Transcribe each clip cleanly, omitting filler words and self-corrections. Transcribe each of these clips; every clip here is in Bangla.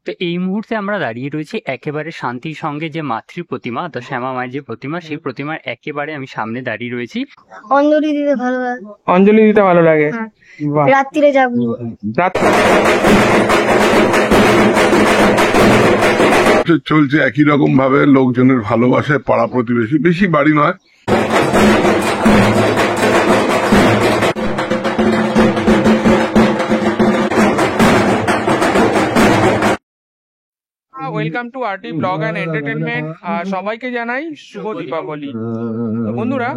তো এই মুহূর্তে আমরা দাঁড়িয়ে রয়েছি একেবারে শান্তির সঙ্গে যে মাতৃ প্রতিমা, তো শ্যামা মায়ের যে প্রতিমা, সেই প্রতিমার একেবারে আমি সামনে দাঁড়িয়ে রয়েছি। অঞ্জলি দিতে ভালো লাগে। অঞ্জলি দিতে ভালো লাগে। হ্যাঁ। বাহ। রাত্রিরে যাবো। চলছে একই রকম ভাবে, লোকজনের ভালোবাসায় পাড়া প্রতিবেশী, বেশি বাড়ি নয়। Welcome to RT blog and entertainment. সবাইকে জানাই শুভ দীপাবলি। তো বন্ধুরা,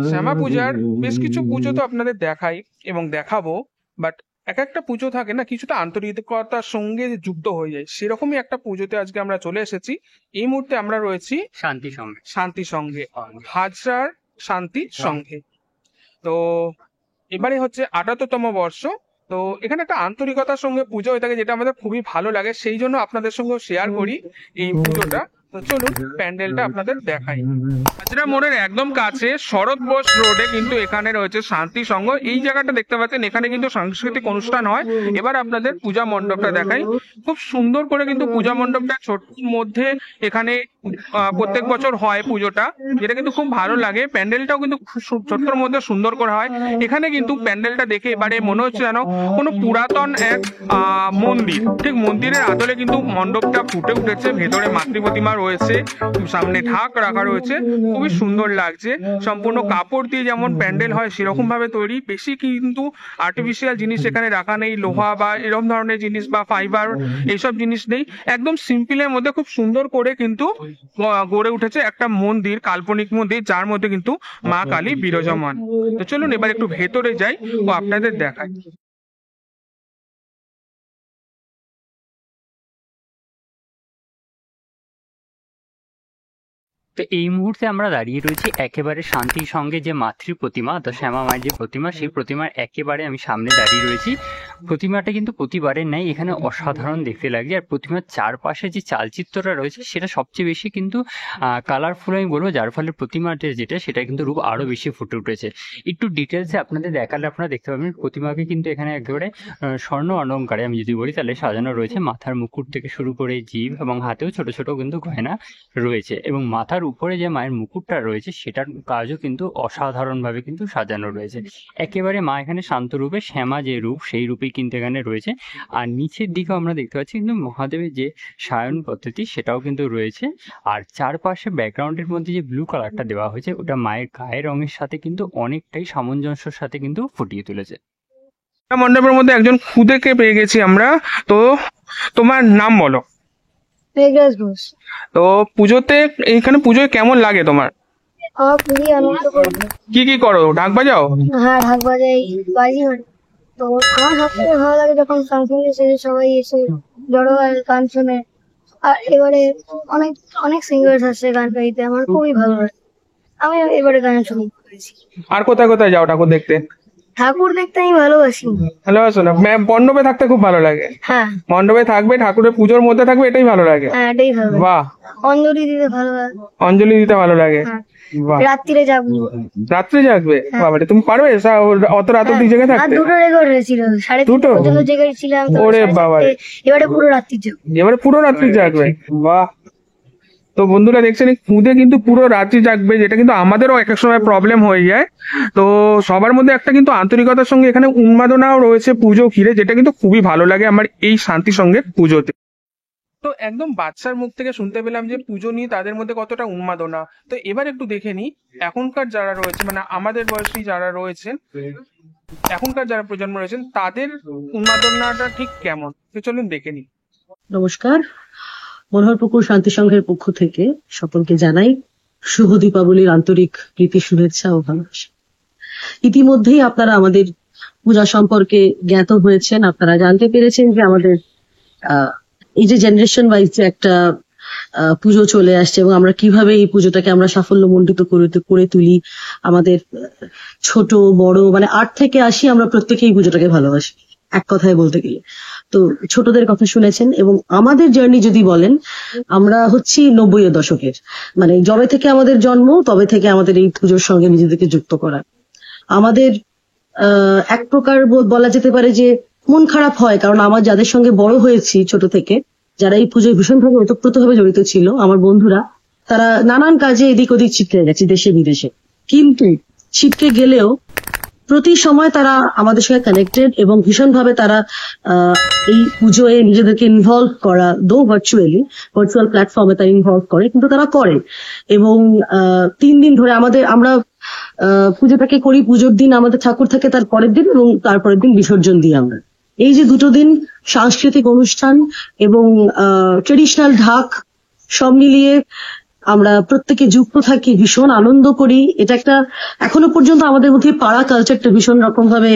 শ্যামা পূজার বেশ কিছু পুজো তো আপনাদের দেখাই এবং দেখাবো, বাট এক একটা পুজো থাকে না, কিছুটা আন্তরিকতার সঙ্গে যুক্ত হয়ে যায়। সেরকমই একটা পুজোতে আজকে আমরা চলে এসেছি। এই মুহূর্তে আমরা রয়েছি শান্তি সঙ্গে, হাজরার শান্তি সঙ্গে। তো এবারে হচ্ছে ৭৮তম বর্ষ। তো এখানে একটা আন্তরিকতার সঙ্গে পুজো হয়ে থাকে, যেটা আমাদের খুবই ভালো লাগে। সেই জন্য আপনাদের সঙ্গে শেয়ার করি এই পুজোটা। তো চলুন প্যান্ডেলটা আপনাদের দেখাই। হাজরা মোড়ের একদম কাছে শরৎ বোস রোডে কিন্তু এখানে রয়েছে শান্তি সংঘ। এই জায়গাটা দেখতে পাচ্ছেন, এখানে কিন্তু সাংস্কৃতিক অনুষ্ঠান হয়। এবার আপনাদের পূজা মণ্ডপটা দেখাই। খুব সুন্দর করে কিন্তু পূজা মণ্ডপটা ছোট্টর মধ্যে এখানে প্রত্যেক বছর হয় পুজোটা, যেটা কিন্তু খুব ভালো লাগে। প্যান্ডেলটাও কিন্তু ছোট্টর মধ্যে সুন্দর করে হয়। এখানে কিন্তু প্যান্ডেলটা দেখে এবারে মনে হচ্ছে যেন কোনো পুরাতন এক মন্দির, ঠিক মন্দিরের আদলে কিন্তু মণ্ডপটা ফুটে উঠেছে। ভেতরে মাতৃ প্রতিমা রয়েছে, সামনে ঢাক রাখা রয়েছে, খুবই সুন্দর লাগছে। সম্পূর্ণ কাপড় দিয়ে যেমন প্যান্ডেল হয় সেরকম ভাবে তৈরি। বেশি কিন্তু আর্টিফিশিয়াল জিনিস এখানে রাখা নেই, লোহা বা এরকম ধরনের জিনিস বা ফাইবার এইসব জিনিস নেই। একদম সিম্পলের মধ্যে খুব সুন্দর করে কিন্তু গড়ে উঠেছে একটা মন্দির, কাল্পনিক মন্দির, যার মধ্যে কিন্তু মা কালী বিরাজমান। তো চলুন এবার একটু ভেতরে যাই ও আপনাদের দেখাই। তো এই মুহূর্তে আমরা দাঁড়িয়ে রয়েছি একেবারে শান্তির সঙ্গে যে মাতৃ প্রতিমা, তো শ্যামা মায়ের যে প্রতিমা, সেই প্রতিমার একেবারে আমি সামনে দাঁড়িয়ে রয়েছি। প্রতিমাটা কিন্তু প্রতিবারের ন্যায় এখানে অসাধারণ দেখতে লাগছে। আর প্রতিমার চারপাশে যে চালচিত্রটা রয়েছে সেটা সবচেয়ে বেশি কিন্তু কালারফুল আমি বলবো, যার ফলে প্রতিমাটা যেটা সেটা কিন্তু রূপ আরও বেশি ফুটে উঠেছে। একটু ডিটেলসে আপনাদের দেখালে আপনারা দেখতে পাবেন প্রতিমাকে কিন্তু এখানে একেবারে স্বর্ণ অলঙ্কারে আমি যদি বলি তাহলে সাজানো রয়েছে। মাথার মুকুট থেকে শুরু করে জিভ এবং হাতেও ছোট ছোট কিন্তু গয়না রয়েছে, এবং মাথার উপরে যে মায়ের মুকুটটা রয়েছে সেটার কাজও কিন্তু অসাধারণভাবে কিন্তু সাজানো রয়েছে। একেবারে মা এখানে শান্ত রূপে, শ্যামা যে রূপ সেই রূপেই কিন্তু এখানে রয়েছে। আর নিচের দিকেও আমরা দেখতে পাচ্ছি কিন্তু মহাদেবের যে সায়ন পদ্ধতি সেটাও কিন্তু রয়েছে। আর চারপাশে ব্যাকগ্রাউন্ডের মধ্যে যে ব্লু কালারটা দেওয়া হয়েছে ওটা মায়ের গায়ের রঙের সাথে কিন্তু অনেকটাই সামঞ্জস্যের সাথে কিন্তু ফুটিয়ে তুলেছে। মণ্ডপের মধ্যে একজন খুদেকে পেয়ে গেছি আমরা। তো তোমার নাম বলো। তো পুজোতে, এইখানে পুজোয় কেমন লাগে তোমার? আমার খুবই আনন্দ করি। কি কি করো? ঢাক বাজাও? হ্যাঁ, ঢাক বাজাই, বাজি হয়। তো আমার সবথেকে ভালো লাগে যখন ফাংশন এসে সবাই এসে জড়ো হয় গান শুনে। আর এবারে অনেক অনেক সিঙ্গার্স আসছে গান গাইতে, আমার খুবই ভালো লাগে। আমি এবারে গান শুনে করেছি। আর কোথায় কোথায় যাও ঠাকুর দেখতে? ঠাকুর দেখতে আমি ভালোবাসি। ভালোবাসো না? মণ্ডপে থাকতে খুব ভালো লাগে। হ্যাঁ, মণ্ডপে থাকবে, ঠাকুরের পুজোর মধ্যে থাকবে, এটাই ভালো লাগে। হ্যাঁ, এটাই ভালো লাগে। বাহ। অঞ্জলি দিতে ভালো লাগে। অঞ্জলি দিতে ভালো লাগে। হ্যাঁ। বাহ। রাত্রিরে যাবো। রাত্রে জাগবে? হ্যাঁ। বাবারে, তুমি পারবে অত রাত অব্দি জেগে আর থাকতে? দুটো রেকর্ড হয়েছিল, 3:30 পর্যন্ত জেগেছিলাম। ওরে বাবারে, এবারে পুরো রাত্রি যাবো। এবারে পুরো রাত্রি জাগবে? বাহ। তো বন্ধুরা দেখছেন, খুদে কিন্তু পুরো রাত্রি জাগবে, যেটা কিন্তু আমাদেরও এক এক সময় প্রবলেম হয়ে যায়। তো সবার মধ্যে একটা কিন্তু আন্তরিকতার সঙ্গে এখানে উন্মাদনাও রয়েছে পুজো ঘিরে, যেটা কিন্তু খুবই ভালো লাগে আমার এই শান্তি সঙ্গে পুজোতে। তো একদম বাচ্চার মুখ থেকে শুনতে পেলাম যে পুজো নিয়ে তাদের মধ্যে কতটা উন্মাদনা। তো এবার একটু দেখে নিই এখনকার যারা রয়েছে, মানে আমাদের বয়সী যারা রয়েছেন, এখনকার যারা প্রজন্ম রয়েছেন, তাদের উন্মাদনাটা ঠিক কেমন। তো চলুন দেখে নিই। নমস্কার, মনোহরপুকুর শান্তি সংঘের পক্ষ থেকে সকলকে জানাই শুভ দীপাবলির আন্তরিক প্রীতি, শুভেচ্ছা ও ভালোবাসা। ইতিমধ্যেই আপনারা আমাদের পূজা সম্পর্কে জ্ঞাত হয়েছেন। আপনারা জানতে পেরেছেন যে আমাদের এই যে জেনারেশন ওয়াইজ যে একটা পুজো চলে আসছে এবং আমরা কিভাবে এই পুজোটাকে আমরা সাফল্যমণ্ডিত করে তুলি। আমাদের ছোট বড় মানে 8 থেকে 80 আমরা প্রত্যেকেই পুজোটাকে ভালোবাসি এক কথায় বলতে গেলে। তো ছোটদের কথা শুনেছেন, এবং আমাদের জার্নি যদি বলেন, আমরা হচ্ছি 90-এর দশকের, মানে যবে থেকে আমাদের জন্ম তবে থেকে আমাদের এই পুজোর সঙ্গে নিজেদেরকে যুক্ত করা। আমাদের এক প্রকার বলা যেতে পারে যে মন খারাপ হয়, কারণ আমার যাদের সঙ্গে বড় হয়েছি ছোট থেকে, যারা এই পুজোয় ভীষণভাবে ওতপ্রোতভাবে জড়িত ছিল, আমার বন্ধুরা, তারা নানান কাজে এদিক ওদিক ছিটকে গেছে দেশে বিদেশে, কিন্তু ছিটকে গেলেও প্রতি সময় তারা আমাদের সঙ্গে কানেক্টেড এবং ভীষণভাবে তারা এই পুজোয় নিজেদেরকে ইনভলভ করা, দো ভার্চুয়াল প্ল্যাটফর্মে তারা ইনভলভ করে, কিন্তু তারা করে। এবং 3 দিন ধরে আমরা পুজোটাকে করি, পুজোর দিন আমাদের ঠাকুর থাকে, তার পরের দিন এবং তারপরের দিন বিসর্জন দিই আমরা। এই যে 2 দিন সাংস্কৃতিক অনুষ্ঠান এবং ট্রেডিশনাল ঢাক সব মিলিয়ে আমরা প্রত্যেকে যুক্ত থাকি, ভীষণ আনন্দ করি। এটা একটা এখনো পর্যন্ত আমাদের মধ্যে পাড়া কালচারটা ভীষণ রকম ভাবে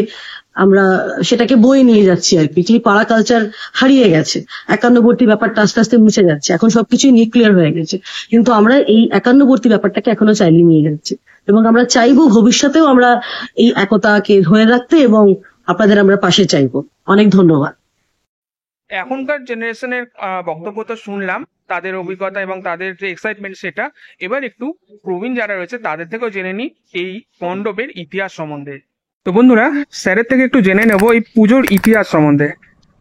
আমরা সেটাকে বয়ে নিয়ে যাচ্ছি আর কি। এই পাড়া কালচার হারিয়ে গেছে, একান্নবর্তী ব্যাপারটা আস্তে আস্তে মুছে যাচ্ছে, এখন সবকিছুই নিউক্লিয়ার হয়ে গেছে, কিন্তু আমরা এই একান্নবর্তী ব্যাপারটাকে এখনো চালিয়ে নিয়ে যাচ্ছি এবং আমরা চাইবো ভবিষ্যতেও আমরা এই একতাকে ধরে রাখতে এবং আপনাদের আমরা পাশে চাইবো। অনেক ধন্যবাদ। এখনকার জেনারেশনের বক্তব্য তো শুনলাম, তাদের অভিজ্ঞতা এবং তাদের যে এক্সাইটমেন্ট সেটা। এবার একটু প্রবীণ যারা রয়েছে তাদের থেকেও জেনে নিই এই মণ্ডপের ইতিহাস সম্বন্ধে। তো বন্ধুরা, স্যারের থেকে একটু জেনে নেব এই পুজোর ইতিহাস সম্বন্ধে।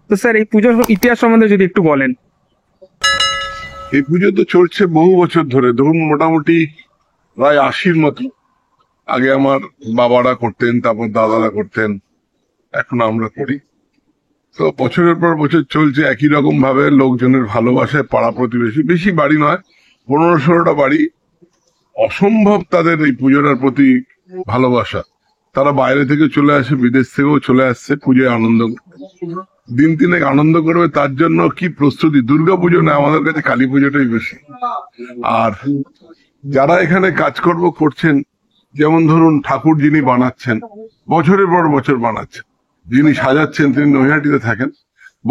তো স্যার, এই পুজোর ইতিহাস সম্বন্ধে যদি একটু বলেন। এই পুজো তো চলছে বহু বছর ধরে, ধরুন মোটামুটি প্রায় 80-র মতো। আগে আমার বাবারা করতেন, তারপর দাদারা করতেন, এখন আমরা করি। তো বছরের পর বছর চলছে একই রকম ভাবে, লোকজনের ভালোবাসায় পাড়া প্রতিবেশী, বেশি বাড়ি নয়, 15-16টা বাড়ি, অসম্ভব তাদের এই পুজোটার প্রতি ভালোবাসা। তারা বাইরে থেকে চলে আসে, বিদেশ থেকেও চলে আসছে পুজোয় আনন্দ করতে। দিন 3 আনন্দ করবে, তার জন্য কি প্রস্তুতি! দুর্গা পুজো না, আমাদের কাছে কালী পুজোটাই বেশি। আর যারা এখানে কাজকর্ম করছেন, যেমন ধরুন ঠাকুর যিনি বানাচ্ছেন, বছরের পর বছর বানাচ্ছেন, যিনি সাজাচ্ছেন তিনি নৈহাটিতে থাকেন,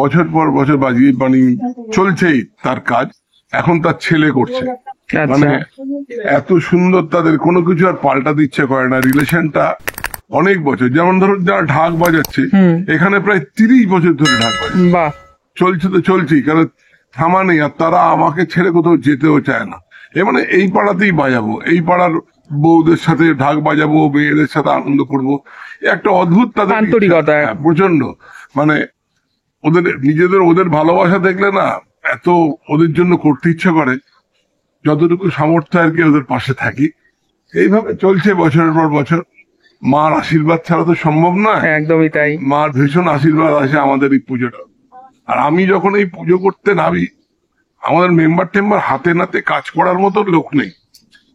বছর পর বছর বানিয়ে চলছেই তার কাজ। এখন তার ছেলে করছে, মানে এত সুন্দর, তাদের কোনো কিছু আর পাল্টাতে ইচ্ছে করে না, রিলেশনটা অনেক বছর। যেমন ধরুন যারা ঢাক বাজাচ্ছে, এখানে প্রায় 30 বছর ধরে ঢাক বাজাচ্ছে, চলছে তো চলছেই, কারণ থামা নেই। আর তারা আমাকে ছেড়ে কোথাও যেতেও চায় না। মানে এই পাড়াতেই বাজাবো, এই পাড়ার বউদের সাথে ঢাক বাজাবো, মেয়েদের সাথে আনন্দ করবো, একটা অদ্ভুত তাদের আন্তরিকতা, প্রচন্ড। মানে ওদের ভালোবাসা দেখলে না, এত ওদের জন্য করতে ইচ্ছা করে, যতটুকু সামর্থ্য আর কি ওদের পাশে থাকি। এইভাবে চলছে বছরের পর বছর। মার আশীর্বাদ ছাড়া তো সম্ভব নয়। একদমই তাই, মার ভীষণ আশীর্বাদ আছে আমাদের এই পুজোটা। আর আমি যখন এই পুজো করতে নামি, আমাদের মেম্বার হাতে নাতে কাজ করার মতো লোক নেই,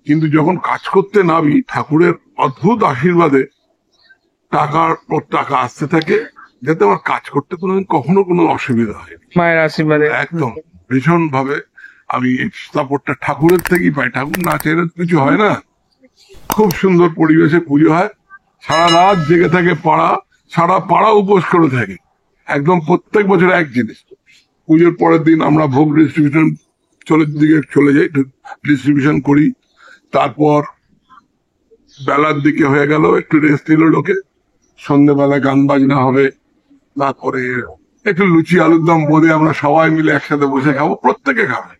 কিন্তু যখন কাজ করতে নামি, ঠাকুরের অদ্ভুত আশীর্বাদে টাকার পর টাকা আসতে থাকে, যাতে আমার কাজ করতে কখনো কোনো অসুবিধা হয়, মায়ের আশীর্বাদে। একদম ভীষণ ভাবে আমি এই সাপোর্টটা ঠাকুরের থেকেই পাই। ঠাকুর না চাইলে কিছু হয় না। খুব সুন্দর পরিবেশে পুজো হয়, সারা রাত জেগে থাকে পাড়া, সারা পাড়া উপোস করে থাকে। একদম প্রত্যেক বছর এক জিনিস, পুজোর পরের দিন আমরা ভোগ ডিস্ট্রিবিউশন চলে যাই, ডিস্ট্রিবিউশন করি। তারপর বেলার দিকে হয়ে গেল, একটু রেস্ট নিল লোকে, সন্ধ্যেবেলা গান বাজনা হবে, তারপরে একটু লুচি আলুর দম বোধে আমরা সবাই মিলে একসাথে বসে খাবো, প্রত্যেকে খাবে,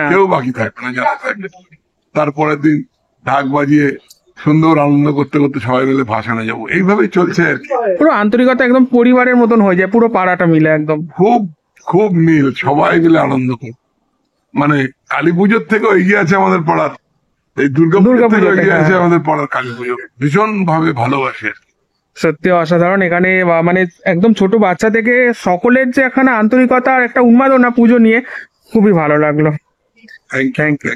কেউ বাকি থাকবে না যারা থাকবে। তারপরের দিন ঢাক বাজিয়ে সুন্দর আনন্দ করতে করতে সবাই মিলে ভাসানে যাবো। এইভাবেই চলছে আর কি। পুরো আন্তরিকতা, একদম পরিবারের মতন হয়ে যায় পুরো পাড়াটা মিলে, একদম খুব খুব মিল, সবাই মিলে আনন্দ করি। মানে কালী পুজোর থেকেও এগিয়ে আছে আমাদের পাড়ার, এই দুর্গা পুজো এগিয়ে আছে আমাদের পাড়ার কালী পুজো, ভীষণ ভাবে ভালোবাসে। সত্যি অসাধারণ। এখানে মানে একদম ছোট বাচ্চা থেকে সকলের যে এখানে আন্তরিকতা আর একটা উন্মাদনা পুজো নিয়ে, খুবই ভালো লাগলো। Thank you.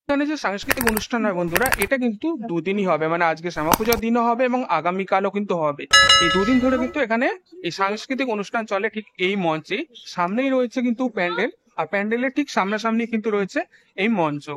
এখানে যে সাংস্কৃতিক অনুষ্ঠান হয় বন্ধুরা, এটা কিন্তু 2 দিনই হবে। মানে আজকে শ্যামা পূজার দিনও হবে এবং আগামীকালও কিন্তু হবে। এই 2 দিন ধরে কিন্তু এখানে এই সাংস্কৃতিক অনুষ্ঠান চলে। ঠিক এই মঞ্চে সামনেই রয়েছে কিন্তু প্যান্ডেল, আর প্যান্ডেলের ঠিক সামনাসামনি কিন্তু রয়েছে এই মঞ্চ।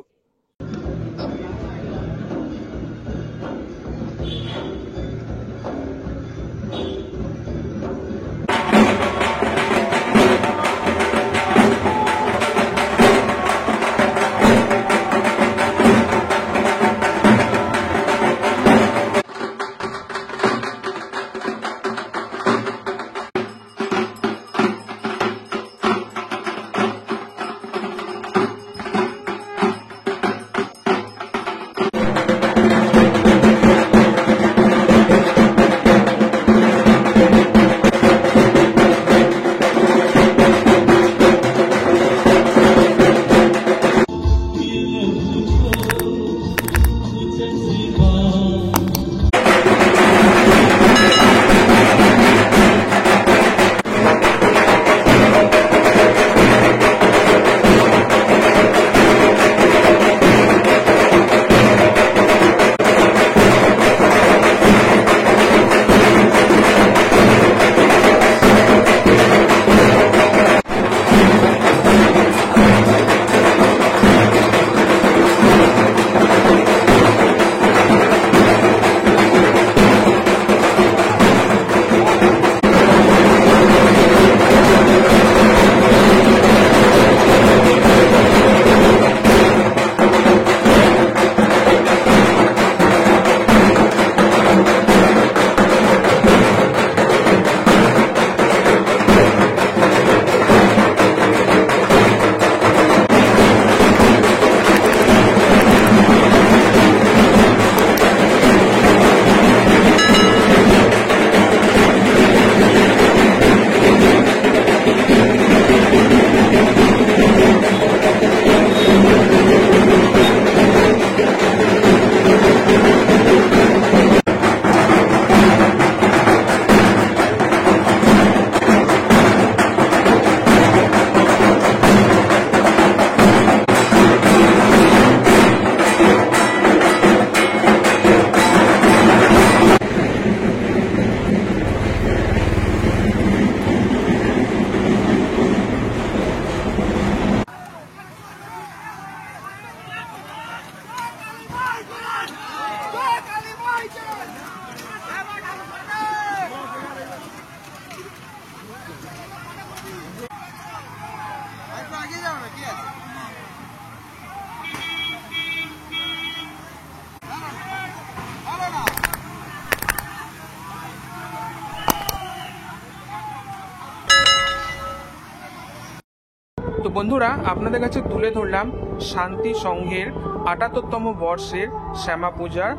তো বন্ধুরা, আপনাদের কাছে তুলে ধরলাম শান্তি সংঘের ৭৮তম বর্ষের শ্যামা পূজার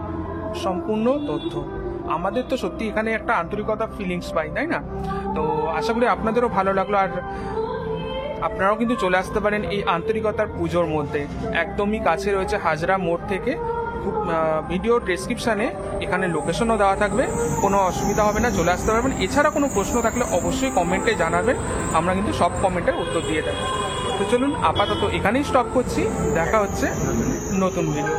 সম্পূর্ণ তথ্য। আমাদের তো সত্যি এখানে একটা আন্তরিকতা ফিলিংস পাই, তাই না? তো আশা করি আপনাদেরও ভালো লাগলো, আর আপনারাও কিন্তু চলে আসতে পারেন এই আন্তরিকতার পুজোর মধ্যে। একদমই কাছে রয়েছে হাজরা মোড় থেকে। ভিডিও ডেসক্রিপশানে এখানে লোকেশনও দেওয়া থাকবে, কোনো অসুবিধা হবে না, চলে আসতে পারবেন। এছাড়া কোনো প্রশ্ন থাকলে অবশ্যই কমেন্টে জানাবেন, আমরা কিন্তু সব কমেন্টের উত্তর দিয়ে দেবো। তো চলুন আপাতত এখানেই স্টপ করছি, দেখা হচ্ছে নতুন ভিডিও।